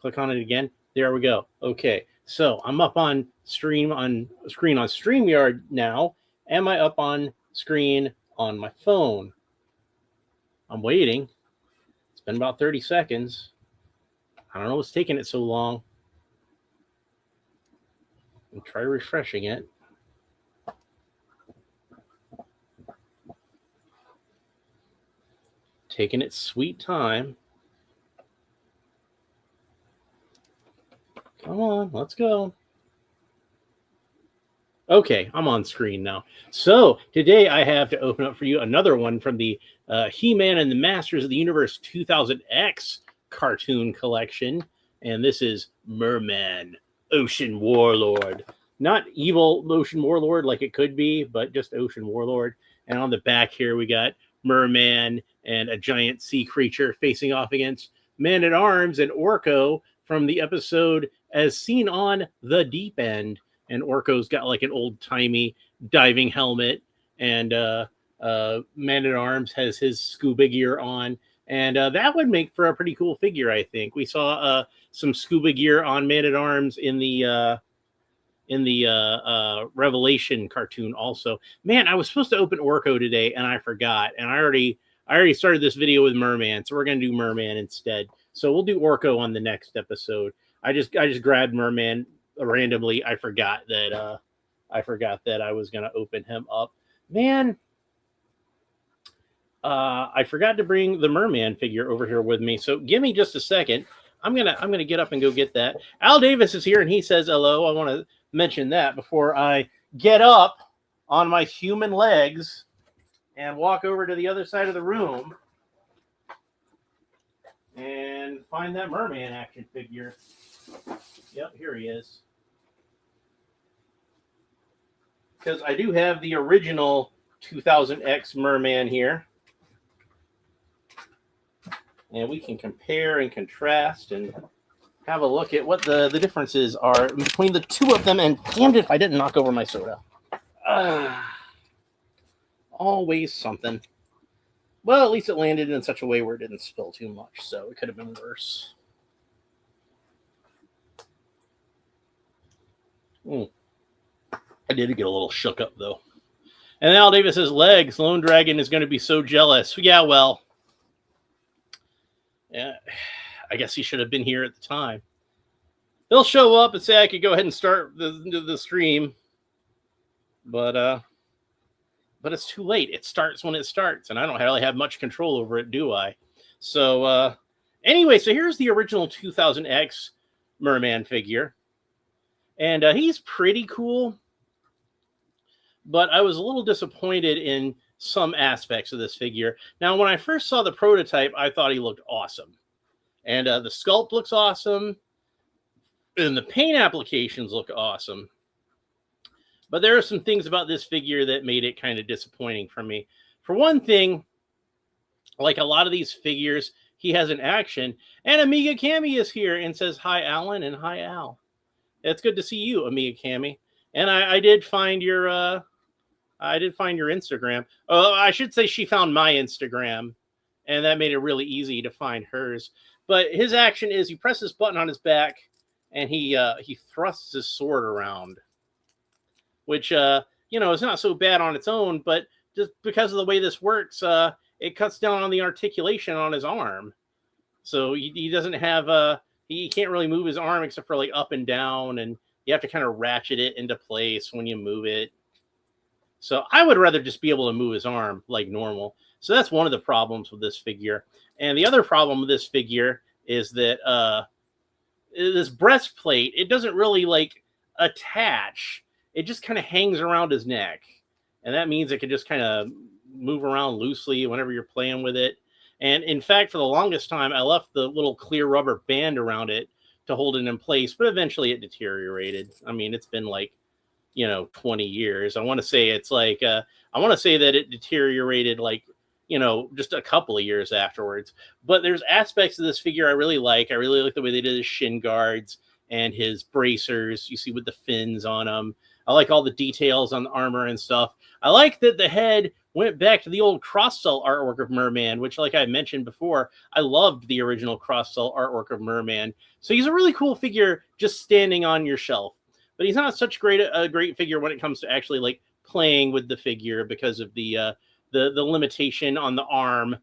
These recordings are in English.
Click on it again. There we go. Okay, so I'm up on screen on StreamYard now. Am I up on screen on my phone? I'm waiting. It's been about 30 seconds. I don't know what's taking it so long. And try refreshing it. Taking its sweet time. Come on, let's go. Okay, I'm on screen now. So today I have to open up for you another one from the He-Man and the Masters of the Universe 2000X cartoon collection. And this is Mer-Man, Ocean Warlord. Not evil Ocean Warlord like it could be, but just Ocean Warlord. And on the back here we got Mer-Man and a giant sea creature facing off against Man-at-Arms and Orko from the episode As Seen on the Deep End. And Orko's got like an old-timey diving helmet, and Man-at-Arms has his scuba gear on. And that would make for a pretty cool figure, I think. We saw some scuba gear on Man-at-Arms in the Revelation cartoon also. Man, I was supposed to open Orko today, and I forgot. And I already started this video with Mer-Man, so we're going to do Mer-Man instead. So we'll do Orko on the next episode. I just grabbed Mer-Man randomly. I forgot that I was going to open him up. Man, I forgot to bring the Mer-Man figure over here with me. So give me just a second. I'm gonna get up and go get that. Al Davis is here and he says hello. I want to mention that before I get up on my human legs and walk over to the other side of the room and find that Mer-Man action figure. Yep, here he is. Because I do have the original 2000X Mer-Man here. And we can compare and contrast and have a look at what the differences are between the two of them. And damned if I didn't knock over my soda. Always something. Well, at least it landed in such a way where it didn't spill too much, so it could have been worse. I did get a little shook up, though. And Al Davis says, legs. Lone Dragon is going to be so jealous. Yeah, well. Yeah, I guess he should have been here at the time. He'll show up and say I could go ahead and start the stream. But it's too late. It starts when it starts, and I don't really have much control over it, do I? So, anyway, so here's the original 2000X Mer-Man figure. And he's pretty cool. But I was a little disappointed in some aspects of this figure. Now, when I first saw the prototype, I thought he looked awesome. And the sculpt looks awesome. And the paint applications look awesome. But there are some things about this figure that made it kind of disappointing for me. For one thing, like a lot of these figures, he has an action. And Amiga Cami is here and says, hi, Alan, and hi, Al. It's good to see you, Amiga Cami. And I did find your Instagram. Oh, I should say she found my Instagram, and that made it really easy to find hers. But his action is he presses this button on his back, and he thrusts his sword around, which is not so bad on its own, but just because of the way this works, it cuts down on the articulation on his arm. So he doesn't have he can't really move his arm except for like up and down, and you have to kind of ratchet it into place when you move it. So I would rather just be able to move his arm like normal. So that's one of the problems with this figure. And the other problem with this figure is that this breastplate, it doesn't really like attach. It just kind of hangs around his neck. And that means it can just kind of move around loosely whenever you're playing with it. And in fact, for the longest time, I left the little clear rubber band around it to hold it in place, but eventually it deteriorated. I mean, it's been like, 20 years. I want to say it's like, I want to say that it deteriorated like, just a couple of years afterwards. But there's aspects of this figure I really like. I really like the way they did his shin guards and his bracers, you see, with the fins on them. I like all the details on the armor and stuff. I like that the head went back to the old cross-cell artwork of Mer-Man, which, like I mentioned before, I loved the original cross-cell artwork of Mer-Man. So he's a really cool figure just standing on your shelf. But he's not such a great figure when it comes to actually like playing with the figure because of the limitation on the arm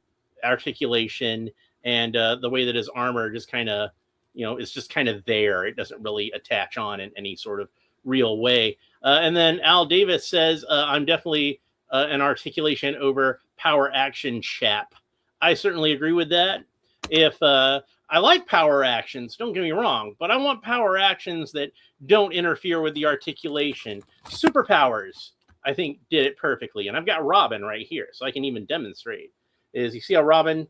articulation and the way that his armor just kind of is just kind of there. It doesn't really attach on in any sort of real way. And then Al Davis says, I'm definitely an articulation over power action chap. I certainly agree with that. If I like power actions, don't get me wrong, but I want power actions that don't interfere with the articulation. Superpowers, I think, did it perfectly. And I've got Robin right here, so I can even demonstrate. Is you see how Robin,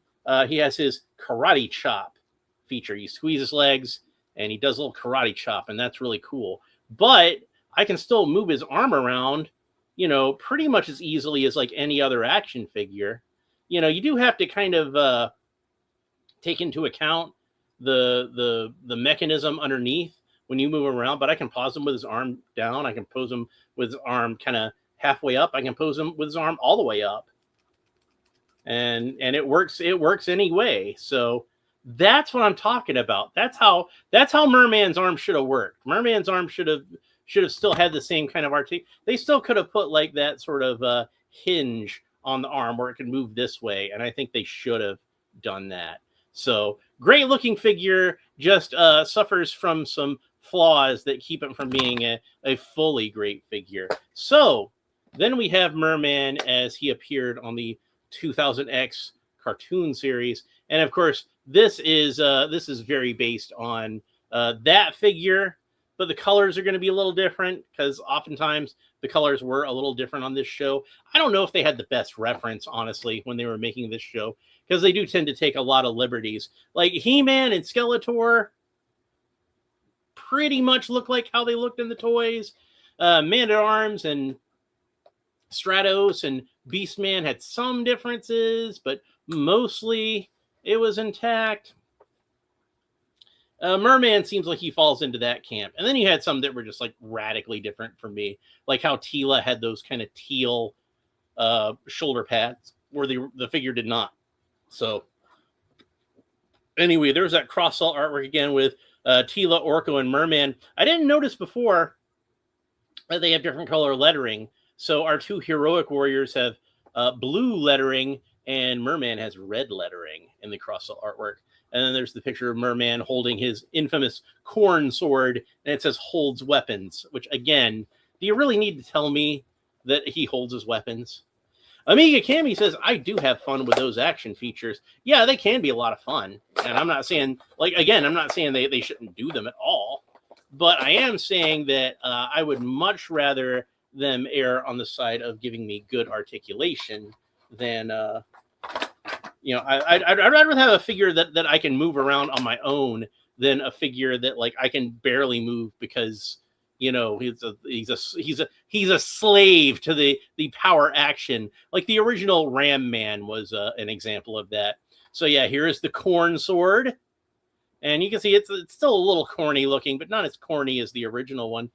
he has his karate chop feature. You squeeze his legs, and he does a little karate chop, and that's really cool. But I can still move his arm around, pretty much as easily as like any other action figure. You do have to kind of take into account the mechanism underneath when you move around, but I can pose him with his arm down. I can pose him with his arm kind of halfway up. I can pose him with his arm all the way up. And it works anyway. So that's what I'm talking about. That's how Mer-Man's arm should have worked. Mer-Man's arm should have still had the same kind of They still could have put like that sort of hinge on the arm where it could move this way, and I think they should have done that. So great looking figure, just suffers from some flaws that keep it from being a fully great figure. So then we have Mer-Man as he appeared on the 2000X cartoon series, and of course this is very based on that figure, but the colors are going to be a little different because oftentimes the colors were a little different on this show. I don't know if they had the best reference, honestly, when they were making this show, because they do tend to take a lot of liberties. Like He-Man and Skeletor pretty much look like how they looked in the toys. Man-at-Arms and Stratos and Beastman had some differences, but mostly it was intact. Mer-Man seems like he falls into that camp. And then you had some that were just like radically different from me, like how Teela had those kind of teal shoulder pads where the figure did not. So anyway, there's that cross-salt artwork again with Teela, Orko, and Mer-Man. I didn't notice before that they have different color lettering. So our two heroic warriors have blue lettering, and Mer-Man has red lettering in the cross-salt artwork. And then there's the picture of Mer-Man holding his infamous corn sword, and it says holds weapons, which, again, do you really need to tell me that he holds his weapons? Amiga Cami says, I do have fun with those action features. Yeah, they can be a lot of fun. And I'm not saying, I'm not saying they shouldn't do them at all. But I am saying that I would much rather them err on the side of giving me good articulation than I'd rather have a figure that I can move around on my own than a figure that like I can barely move because he's a slave to the power action. Like the original Ram Man was an example of that. So yeah, here is the corn sword, and you can see it's still a little corny looking, but not as corny as the original one.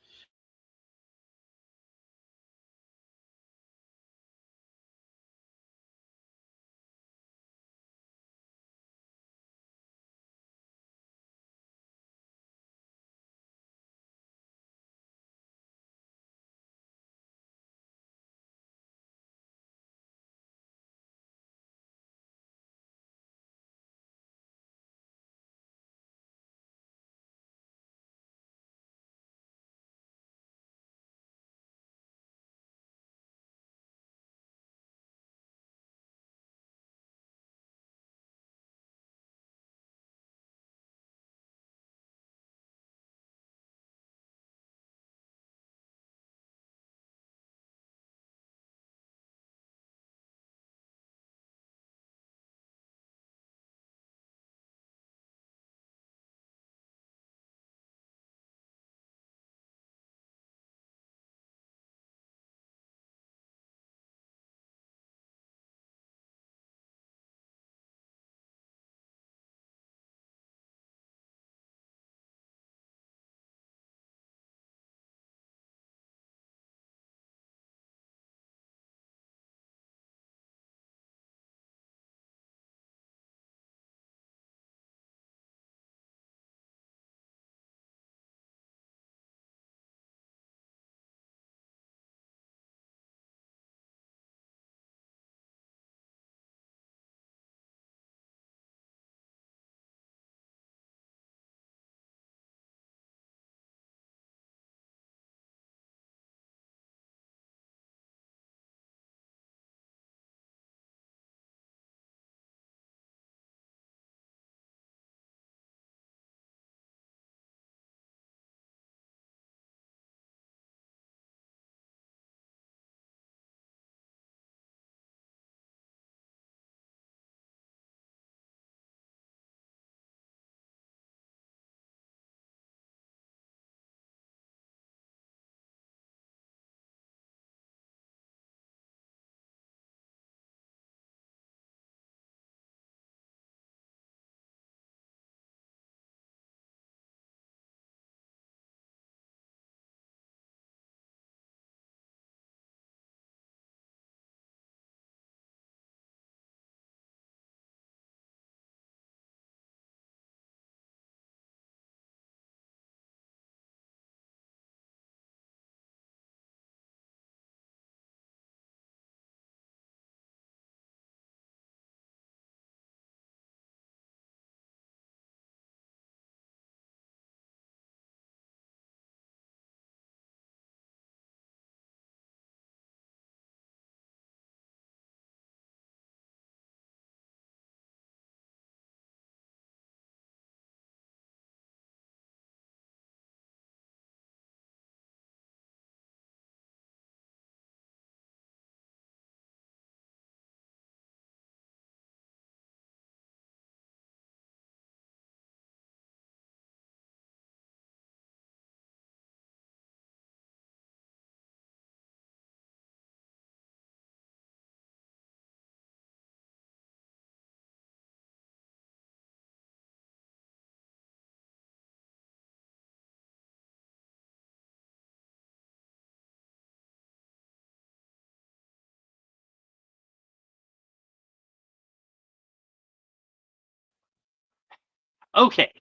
Okay,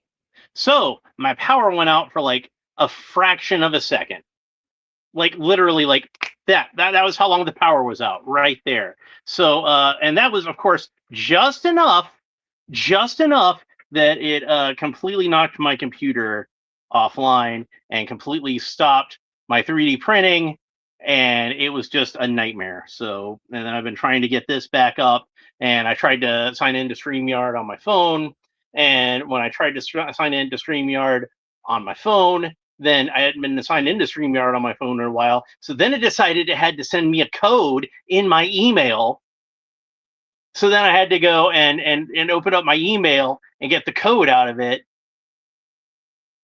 so my power went out for like a fraction of a second. Like literally like that was how long the power was out right there. So and that was of course just enough that it completely knocked my computer offline and completely stopped my 3D printing, and it was just a nightmare. So and then I've been trying to get this back up, and I tried to sign into StreamYard on my phone, and when I tried to sign into StreamYard on my phone, then I hadn't been signed into StreamYard on my phone in a while. So then it decided it had to send me a code in my email. So then I had to go and open up my email and get the code out of it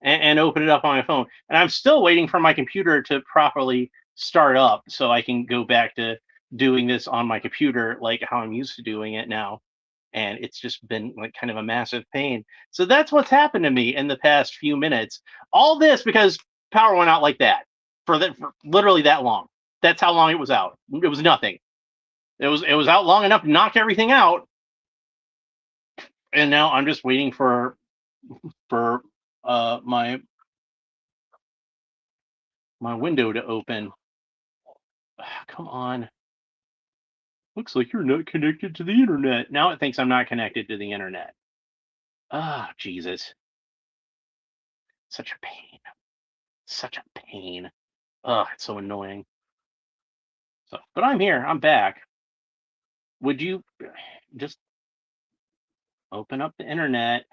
and open it up on my phone. And I'm still waiting for my computer to properly start up so I can go back to doing this on my computer like how I'm used to doing it now. And it's just been like kind of a massive pain. So that's what's happened to me in the past few minutes. All this because power went out like that for literally that long. That's how long it was out. It was nothing. It was out long enough to knock everything out, and now I'm just waiting for my window to open. Come on. Looks like you're not connected to the internet. Now it thinks I'm not connected to the internet. Ah, Jesus. Such a pain. Such a pain. Ugh, it's so annoying. So, but I'm here. I'm back. Would you just open up the internet?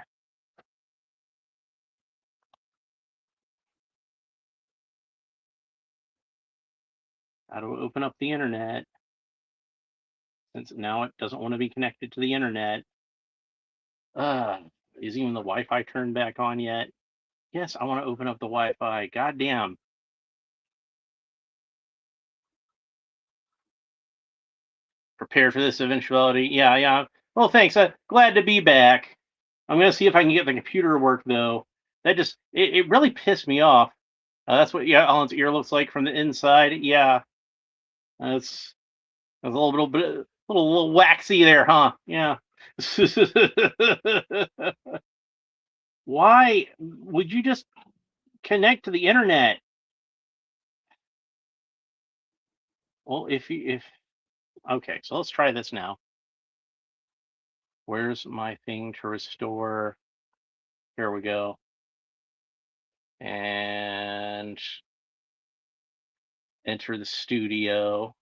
How do I open up the internet? Since now it doesn't want to be connected to the internet. Is even the Wi-Fi turned back on yet? Yes, I want to open up the Wi-Fi. God damn. Prepared for this eventuality. Yeah, yeah. Well, thanks. Glad to be back. I'm gonna see if I can get the computer to work though. That just it really pissed me off. That's what Alan's ear looks like from the inside. Yeah, that's a little waxy there, huh? Yeah. Why would you just connect to the internet? Well, if okay, so let's try this now. Where's my thing to restore? Here we go. And enter the studio.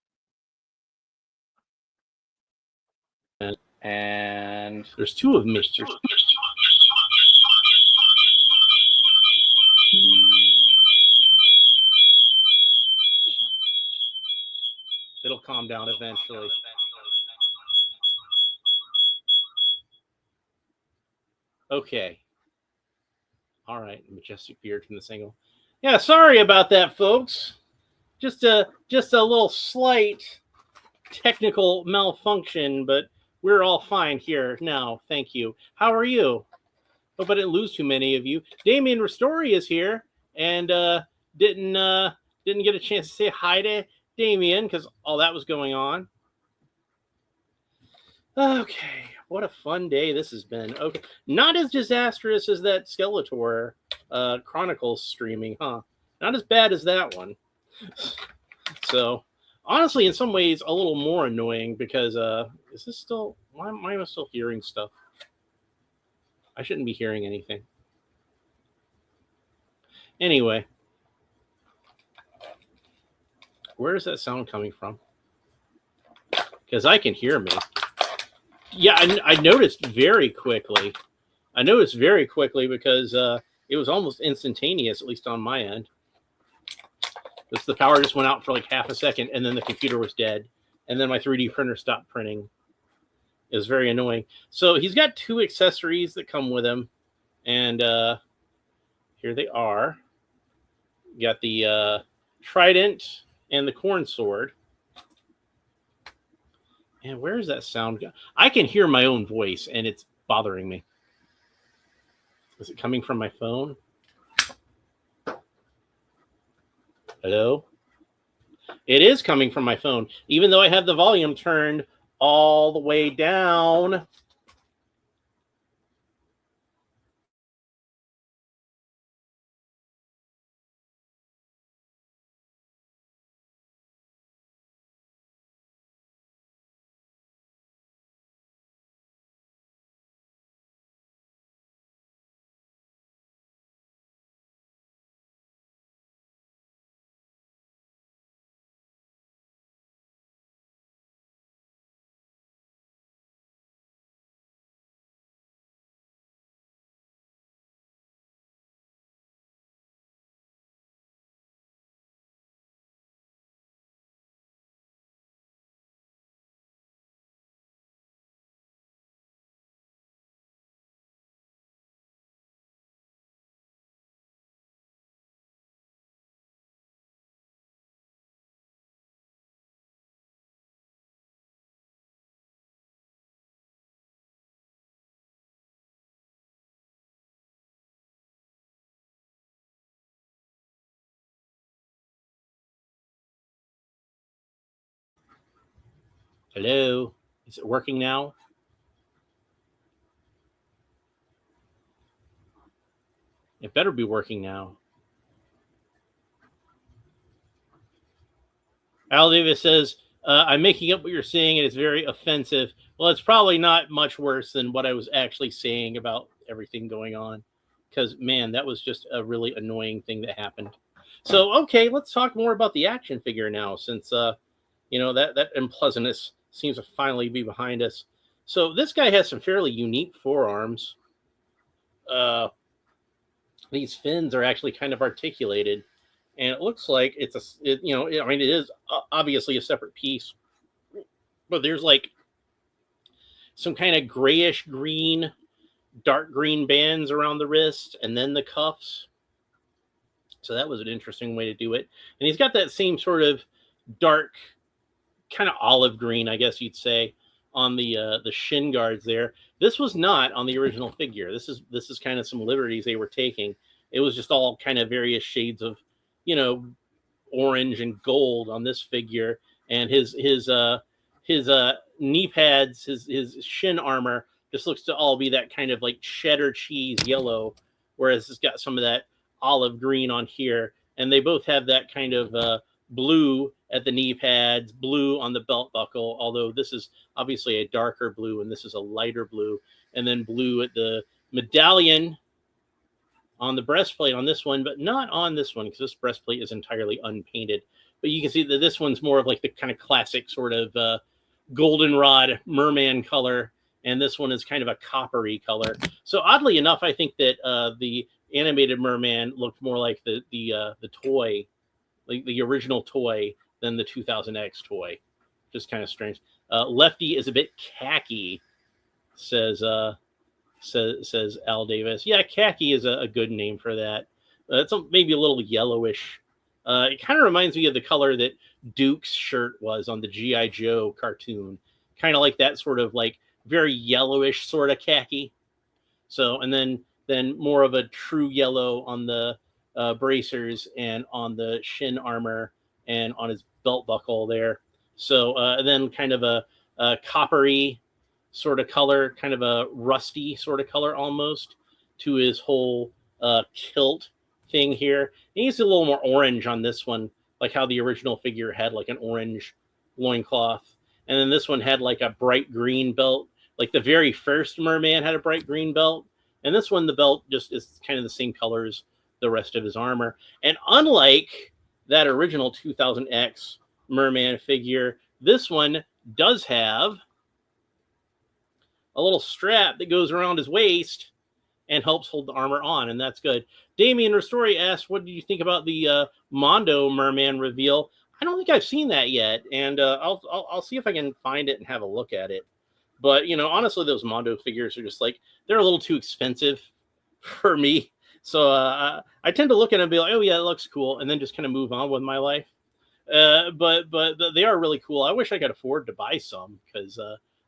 And there's two of me. It'll calm down eventually. Okay. All right. Majestic beard from the single. Yeah, sorry about that, folks. Just a little slight technical malfunction, but we're all fine here now. Thank you. How are you? Hope I didn't lose too many of you. Damien Ristori is here, and didn't get a chance to say hi to Damien because all that was going on. Okay, what a fun day this has been. Okay, not as disastrous as that Skeletor Chronicles streaming, huh? Not as bad as that one. So, honestly, in some ways, a little more annoying because is this still? Why am I still hearing stuff? I shouldn't be hearing anything. Anyway, where is that sound coming from? Because I can hear me. Yeah, I noticed very quickly. I noticed very quickly because it was almost instantaneous, at least on my end. Because the power just went out for like half a second, and then the computer was dead, and then my 3D printer stopped printing. It was very annoying. So he's got two accessories that come with him, and here they are. You got the trident and the corn sword. And where is that sound go? I can hear my own voice, and it's bothering me. Is it coming from my phone? Hello? It is coming from my phone, even though I have the volume turned all the way down. Hello? Is it working now? It better be working now. Al Davis says, I'm making up what you're saying and it's very offensive. Well, it's probably not much worse than what I was actually saying about everything going on. Because, man, that was just a really annoying thing that happened. So, okay, let's talk more about the action figure now, since, that unpleasantness seems to finally be behind us. So, this guy has some fairly unique forearms. Uh, these fins are actually kind of articulated, and it looks like I mean, it is obviously a separate piece, but there's like some kind of grayish green, dark green bands around the wrist, and then the cuffs. So that was an interesting way to do it. And he's got that same sort of dark, kind of olive green, I guess you'd say, on the shin guards there. This was not on the original figure. This is kind of some liberties they were taking. It was just all kind of various shades of, you know, orange and gold on this figure, and his knee pads, his shin armor just looks to all be that kind of like cheddar cheese yellow, whereas it's got some of that olive green on here, and they both have that kind of blue at the knee pads, blue on the belt buckle, although this is obviously a darker blue and this is a lighter blue, and then blue at the medallion on the breastplate on this one, but not on this one because this breastplate is entirely unpainted. But you can see that this one's more of like the kind of classic sort of goldenrod merman color, and this one is kind of a coppery color. So oddly enough, I think that the animated merman looked more like the toy, like the original toy, than the 2000X toy. Just kind of strange. Lefty is a bit khaki, says says Al Davis. Yeah, khaki is a good name for that. It's maybe a little yellowish. It kind of reminds me of the color that Duke's shirt was on the GI Joe cartoon, kind of like that sort of like very yellowish sort of khaki. So, and then more of a true yellow on the bracers and on the shin armor and on his belt buckle there. So, and then kind of a coppery sort of color, kind of a rusty sort of color almost to his whole kilt thing here. And he's a little more orange on this one, like how the original figure had like an orange loincloth. And then this one had like a bright green belt. Like the very first Mer-Man had a bright green belt. And this one, the belt just is kind of the same color as the rest of his armor. And unlike that original 2000X Mer-Man figure, this one does have a little strap that goes around his waist and helps hold the armor on, and that's good. Damien Ristori asked, what did you think about the Mondo Mer-Man reveal? I don't think I've seen that yet, and I'll see if I can find it and have a look at it. But, honestly, those Mondo figures are just like, they're a little too expensive for me. So I tend to look at them and be like, oh, yeah, it looks cool, and then just kind of move on with my life. But they are really cool. I wish I could afford to buy some because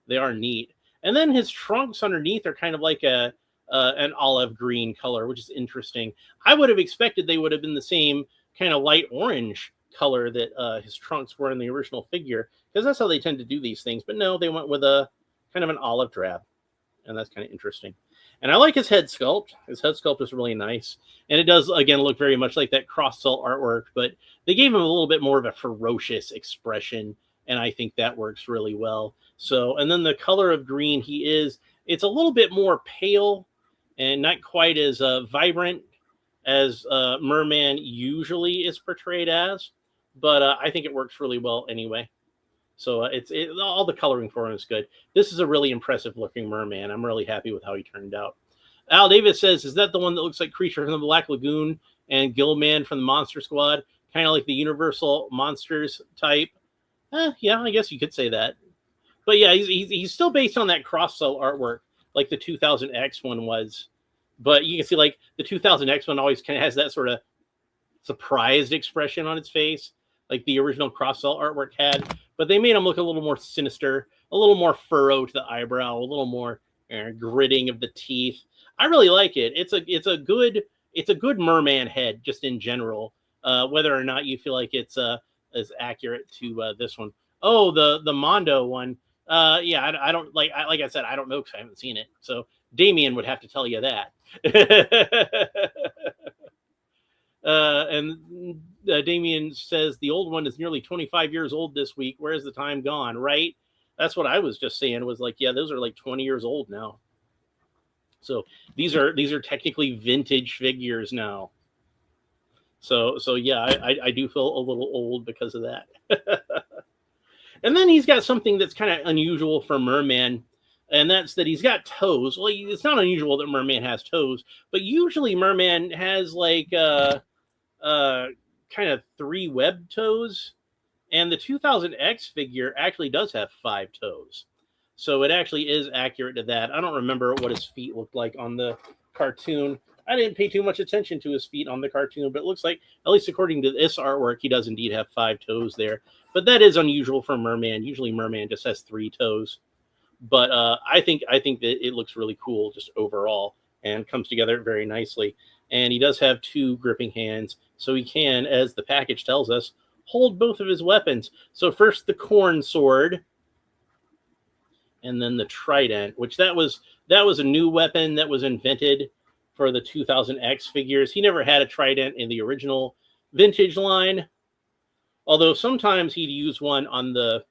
they are neat. And then his trunks underneath are kind of like an olive green color, which is interesting. I would have expected they would have been the same kind of light orange color that his trunks were in the original figure, because that's how they tend to do these things. But no, they went with a kind of an olive drab, and that's kind of interesting. And I like his head sculpt. His head sculpt is really nice. And it does, again, look very much like that cross-cell artwork, but they gave him a little bit more of a ferocious expression, and I think that works really well. So, and then the color of green it's a little bit more pale and not quite as vibrant as Mer-Man usually is portrayed as, but I think it works really well anyway. So all the coloring for him is good. This is a really impressive looking Mer-Man. I'm really happy with how he turned out. Al Davis says, is that the one that looks like Creature from the Black Lagoon and Gilman from the Monster Squad? Kind of like the Universal Monsters type? Yeah, I guess you could say that. But yeah, he's still based on that cross-cell artwork, like the 2000X one was. But you can see like the 2000X one always kind of has that sort of surprised expression on its face, like the original cross-cell artwork had. But they made him look a little more sinister, a little more furrow to the eyebrow, a little more gritting of the teeth. I really like it. It's a good Mer-Man head just in general. Whether or not you feel like it's as accurate to this one. Oh, the Mondo one. Yeah, I don't like I said, I don't know because I haven't seen it. So Damien would have to tell you that. And Damien says the old one is nearly 25 years old this week. Where's the time gone? Right? That's what I was just saying. Was like, yeah, those are like 20 years old now. So these are technically vintage figures now. So yeah, I do feel a little old because of that. And then he's got something that's kind of unusual for Mer-Man, and that's that he's got toes. Well, it's not unusual that Mer-Man has toes, but usually Mer-Man has like uh, kind of 3 web toes, and the 2000X figure actually does have 5 toes. So it actually is accurate to that. I don't remember what his feet looked like on the cartoon. I didn't pay too much attention to his feet on the cartoon, but it looks like, at least according to this artwork, he does indeed have 5 toes there. But that is unusual for Mer-Man. Usually Mer-Man just has 3 toes. But I think that it looks really cool just overall and comes together very nicely. And he does have 2 gripping hands, so he can, as the package tells us, hold both of his weapons. So first the corn sword, and then the trident, which that was a new weapon that was invented for the 2000X figures. He never had a trident in the original vintage line, although sometimes he'd use one on the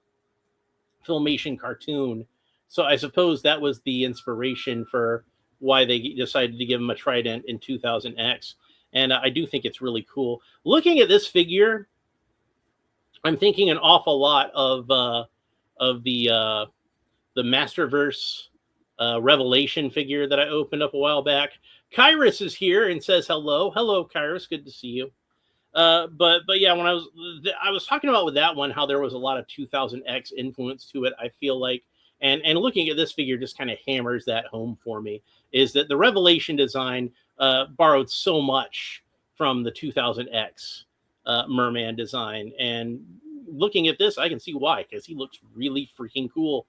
Filmation cartoon. So I suppose that was the inspiration for why they decided to give him a trident in 2000X. And I do think it's really cool. Looking at this figure, I'm thinking an awful lot of the Masterverse Revelation figure that I opened up a while back. Kyrus is here and says hello. Hello, Kyrus. Good to see you. But yeah, when I was talking about with that one, how there was a lot of 2000X influence to it. I feel like, and looking at this figure just kind of hammers that home for me, is that the Revelation design borrowed so much from the 2000X Mer-Man design. And looking at this, I can see why, because he looks really freaking cool.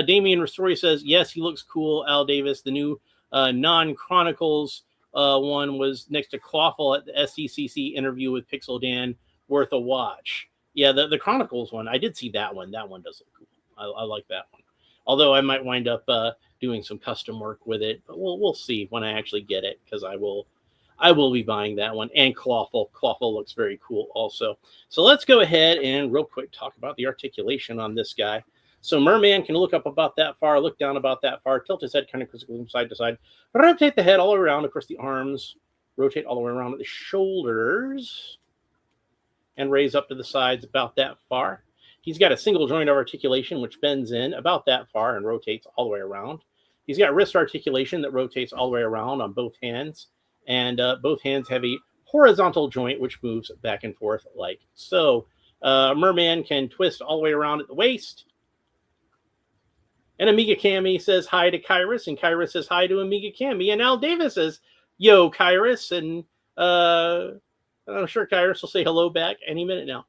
Damien Ristori says, yes, he looks cool. Al Davis, the new non-Chronicles one was next to Clawful at the SDCC interview with Pixel Dan, worth a watch. Yeah, the Chronicles one, I did see that one. That one does look cool. I like that one. Although I might wind up doing some custom work with it, but we'll see when I actually get it, because I will be buying that one. And Clawful. Clawful looks very cool also. So let's go ahead and real quick talk about the articulation on this guy. So Mer-Man can look up about that far, look down about that far, tilt his head kind of critically from side to side, rotate the head all the way around, of course the arms rotate all the way around at the shoulders, and raise up to the sides about that far. He's got a single joint of articulation, which bends in about that far and rotates all the way around. He's got wrist articulation that rotates all the way around on both hands, and both hands have a horizontal joint, which moves back and forth like so. Mer-Man can twist all the way around at the waist. And Amiga Cami says hi to Kyrus, and Kyrus says hi to Amiga Cami. And Al Davis says, yo, Kyrus. And I'm sure Kyrus will say hello back any minute now.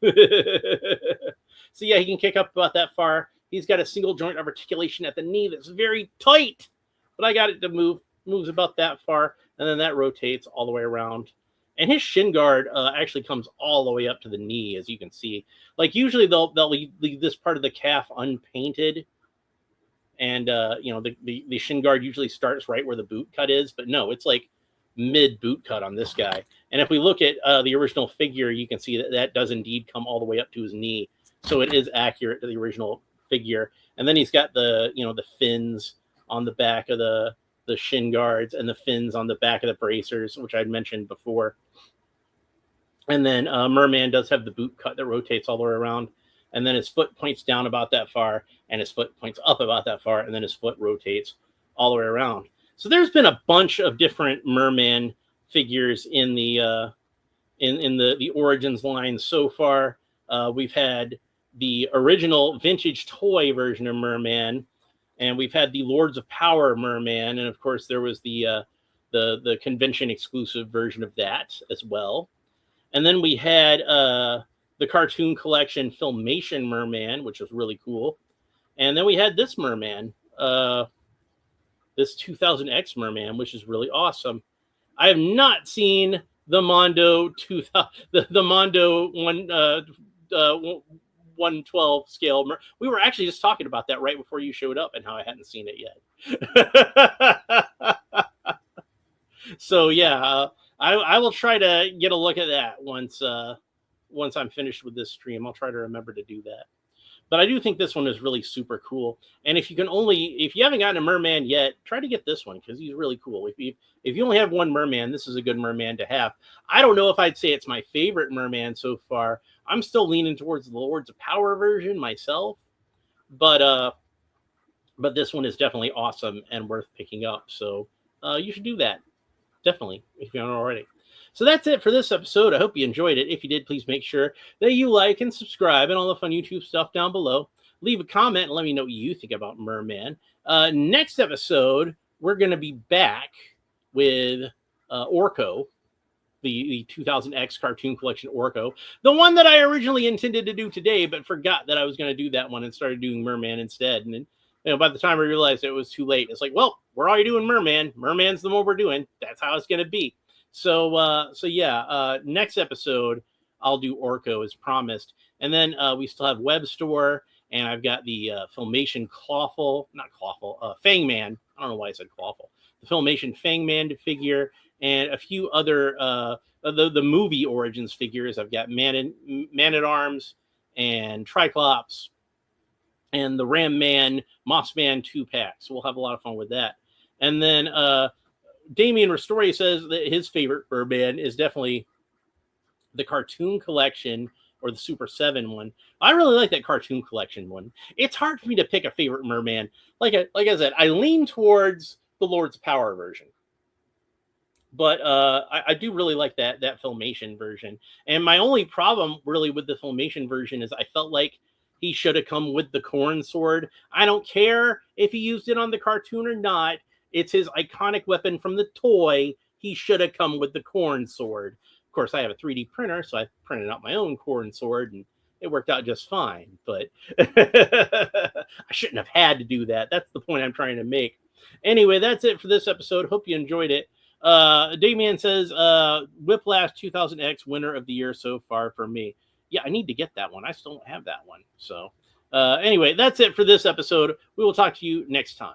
So yeah, he can kick up about that far. He's got a single joint of articulation at the knee that's very tight, but I got it to moves about that far, and then that rotates all the way around. And his shin guard actually comes all the way up to the knee, as you can see. Like usually they'll leave this part of the calf unpainted, and the shin guard usually starts right where the boot cut is, but no, it's like mid boot cut on this guy. And if we look at the original figure, you can see that does indeed come all the way up to his knee, so it is accurate to the original figure. And then he's got the fins on the back of the shin guards, and the fins on the back of the bracers, which I'd mentioned before. And then Mer-Man does have the boot cut that rotates all the way around, and then his foot points down about that far, and his foot points up about that far, and then his foot rotates all the way around. So there's been a bunch of different Mer-Man figures in the the Origins line so far. We've had the original vintage toy version of Mer-Man, and we've had the Lords of Power Mer-Man, and of course there was the convention exclusive version of that as well. And then we had the cartoon collection Filmation Mer-Man, which was really cool. And then we had this Mer-Man, this 2000X Mer-Man, which is really awesome. I have not seen the Mondo the Mondo 112 scale. We were actually just talking about that right before you showed up and how I hadn't seen it yet. So yeah, I will try to get a look at that once I'm finished with this stream. I'll try to remember to do that. But I do think this one is really super cool. And if you haven't gotten a Mer-Man yet, try to get this one because he's really cool. If you only have one Mer-Man, this is a good Mer-Man to have. I don't know if I'd say it's my favorite Mer-Man so far. I'm still leaning towards the Lords of Power version myself, but this one is definitely awesome and worth picking up. So you should do that, definitely, if you haven't already. So that's it for this episode. I hope you enjoyed it. If you did, please make sure that you like and subscribe and all the fun YouTube stuff down below. Leave a comment and let me know what you think about Mer-Man. Next episode, we're going to be back with Orko, the 2000X cartoon collection Orko. The one that I originally intended to do today, but forgot that I was going to do that one and started doing Mer-Man instead. And then, by the time I realized it was too late, it's like, well, we're already doing Mer-Man. Mer-Man's the one we're doing. That's how it's going to be. So yeah, next episode, I'll do Orko as promised. And then we still have Web Store, and I've got the Filmation Fangman. I don't know why I said Clawful. The Filmation Fangman figure, and a few other, the movie Origins figures. I've got Man-at-Arms and Triclops and the Ram Man, Moss Man 2-pack. So we'll have a lot of fun with that. And then Damien Ristori says that his favorite Mer-Man is definitely the cartoon collection or the Super 7 one. I really like that cartoon collection one. It's hard for me to pick a favorite Mer-Man. Like I said, I lean towards the Lords of Power version. But I do really like that Filmation version. And my only problem really with the Filmation version is I felt like he should have come with the corn sword. I don't care if he used it on the cartoon or not. It's his iconic weapon from the toy. He should have come with the corn sword. Of course, I have a 3D printer, so I printed out my own corn sword, and it worked out just fine. But I shouldn't have had to do that. That's the point I'm trying to make. Anyway, that's it for this episode. Hope you enjoyed it. Dayman says, Whiplash 2000X winner of the year so far for me. Yeah, I need to get that one. I still don't have that one. So anyway, that's it for this episode. We will talk to you next time.